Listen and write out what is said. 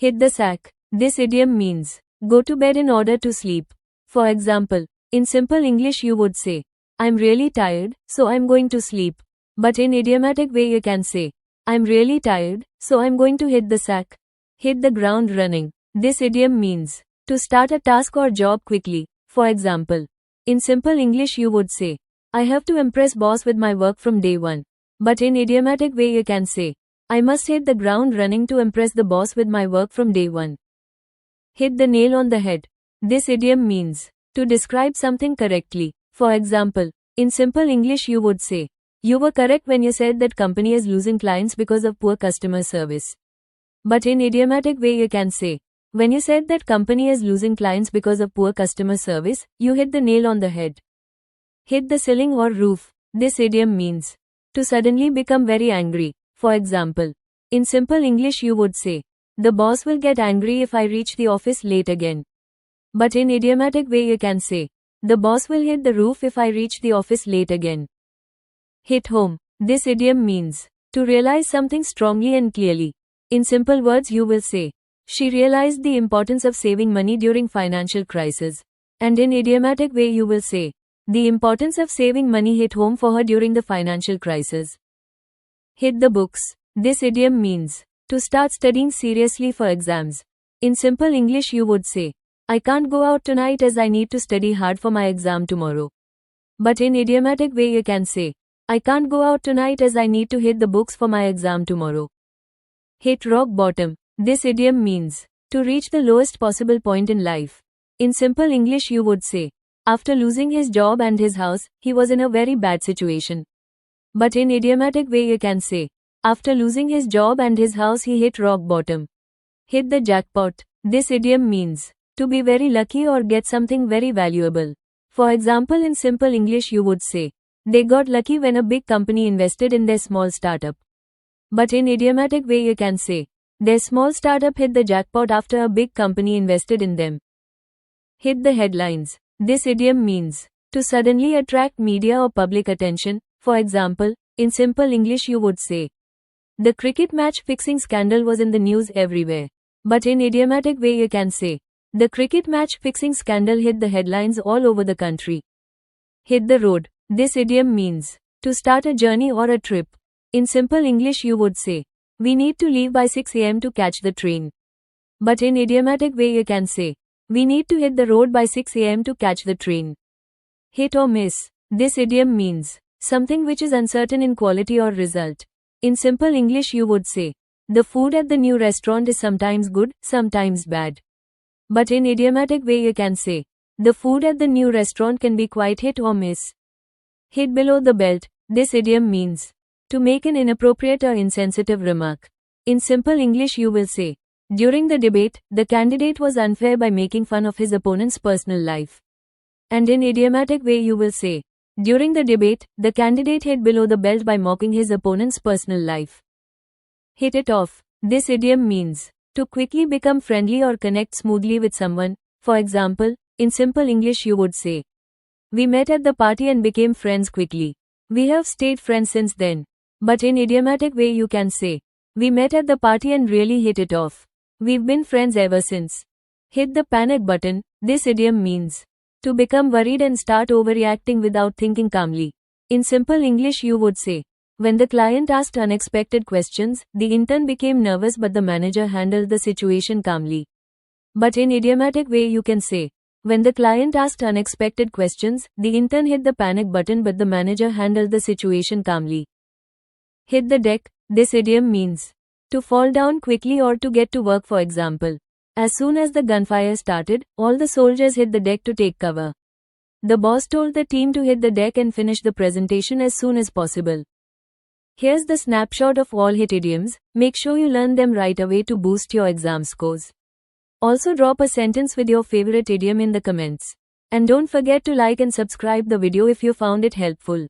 Hit the sack. This idiom means go to bed in order to sleep. For example, in simple English you would say, I'm really tired, so I'm going to sleep. But in idiomatic way you can say, I'm really tired, so I'm going to hit the sack. Hit the ground running. This idiom means to start a task or job quickly. For example, in simple English you would say, I have to impress boss with my work from day one. But in idiomatic way you can say, I must hit the ground running to impress the boss with my work from day one. Hit the nail on the head. This idiom means to describe something correctly. For example, in simple English you would say, you were correct when you said that company is losing clients because of poor customer service. But in idiomatic way you can say, when you said that company is losing clients because of poor customer service, you hit the nail on the head. Hit the ceiling or roof. This idiom means to suddenly become very angry. For example, in simple English you would say, the boss will get angry if I reach the office late again. But in idiomatic way you can say, the boss will hit the roof if I reach the office late again. Hit home. This idiom means to realize something strongly and clearly. In simple words you will say, she realized the importance of saving money during financial crisis. And in idiomatic way you will say, the importance of saving money hit home for her during the financial crisis. Hit the books. This idiom means to start studying seriously for exams. In simple English you would say, I can't go out tonight as I need to study hard for my exam tomorrow. But in idiomatic way you can say, I can't go out tonight as I need to hit the books for my exam tomorrow. Hit rock bottom. This idiom means to reach the lowest possible point in life. In simple English you would say, after losing his job and his house, he was in a very bad situation. But in idiomatic way you can say, after losing his job and his house he hit rock bottom. Hit the jackpot. This idiom means to be very lucky or get something very valuable. For example, in simple English you would say, they got lucky when a big company invested in their small startup. But in idiomatic way you can say, their small startup hit the jackpot after a big company invested in them. Hit the headlines. This idiom means to suddenly attract media or public attention. For example, in simple English you would say, the cricket match fixing scandal was in the news everywhere. But in idiomatic way you can say, the cricket match fixing scandal hit the headlines all over the country. Hit the road. This idiom means to start a journey or a trip. In simple English you would say, we need to leave by 6 am to catch the train. But in idiomatic way you can say, we need to hit the road by 6 am to catch the train. Hit or miss. This idiom means something which is uncertain in quality or result. In simple English you would say, the food at the new restaurant is sometimes good, sometimes bad. But in idiomatic way you can say, the food at the new restaurant can be quite hit or miss. Hit below the belt. This idiom means to make an inappropriate or insensitive remark. In simple English you will say, during the debate, the candidate was unfair by making fun of his opponent's personal life. And in idiomatic way you will say, during the debate, the candidate hit below the belt by mocking his opponent's personal life. Hit it off. This idiom means to quickly become friendly or connect smoothly with someone. For example, in simple English you would say, we met at the party and became friends quickly. We have stayed friends since then. But in idiomatic way you can say, we met at the party and really hit it off. We've been friends ever since. Hit the panic button. This idiom means to become worried and start overreacting without thinking calmly. In simple English you would say, when the client asked unexpected questions, the intern became nervous but the manager handled the situation calmly. But in idiomatic way you can say, when the client asked unexpected questions, the intern hit the panic button but the manager handled the situation calmly. Hit the deck. This idiom means to fall down quickly or to get to work. For example, as soon as the gunfire started, all the soldiers hit the deck to take cover. The boss told the team to hit the deck and finish the presentation as soon as possible. Here's the snapshot of all hit idioms. Make sure you learn them right away to boost your exam scores. Also drop a sentence with your favorite idiom in the comments. And don't forget to like and subscribe the video if you found it helpful.